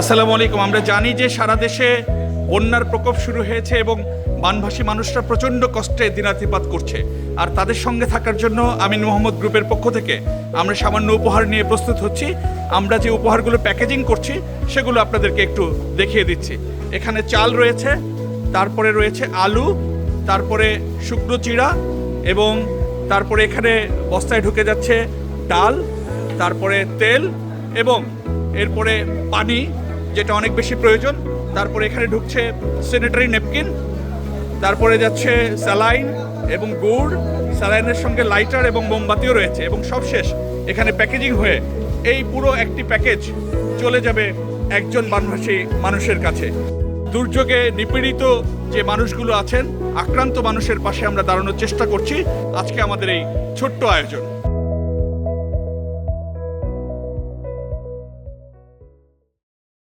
আসসালামু আলাইকুম। আমরা জানি যে সারা দেশে বন্যার প্রকোপ শুরু হয়েছে এবং বানভাসী মানুষরা প্রচণ্ড কষ্টে দিনাতিপাত করছে। আর তাদের সঙ্গে থাকার জন্য আমিন মোহাম্মদ গ্রুপের পক্ষ থেকে আমরা সামান্য উপহার নিয়ে প্রস্তুত হচ্ছি। আমরা যে উপহারগুলো প্যাকেজিং করছি সেগুলো আপনাদেরকে একটু দেখিয়ে দিচ্ছি। এখানে চাল রয়েছে, তারপরে রয়েছে আলু, তারপরে শুকনো চিড়া, এবং তারপরে এখানে বস্তায় ঢুকে যাচ্ছে ডাল, তারপরে তেল, এবং এরপরে পানি যেটা অনেক বেশি প্রয়োজন। তারপরে এখানে ঢুকছে স্যানিটারি ন্যাপকিন, তারপরে যাচ্ছে স্যালাইন এবং গুড়, স্যালাইনের সঙ্গে লাইটার এবং মোমবাতিও রয়েছে। এবং সবশেষ এখানে প্যাকেজিং হয়ে এই পুরো একটি প্যাকেজ চলে যাবে একজন বানভাসী মানুষের কাছে। দুর্যোগে নিপীড়িত যে মানুষগুলো আছেন, আক্রান্ত মানুষের পাশে আমরা দাঁড়ানোর চেষ্টা করছি আজকে আমাদের এই ছোট্ট আয়োজন।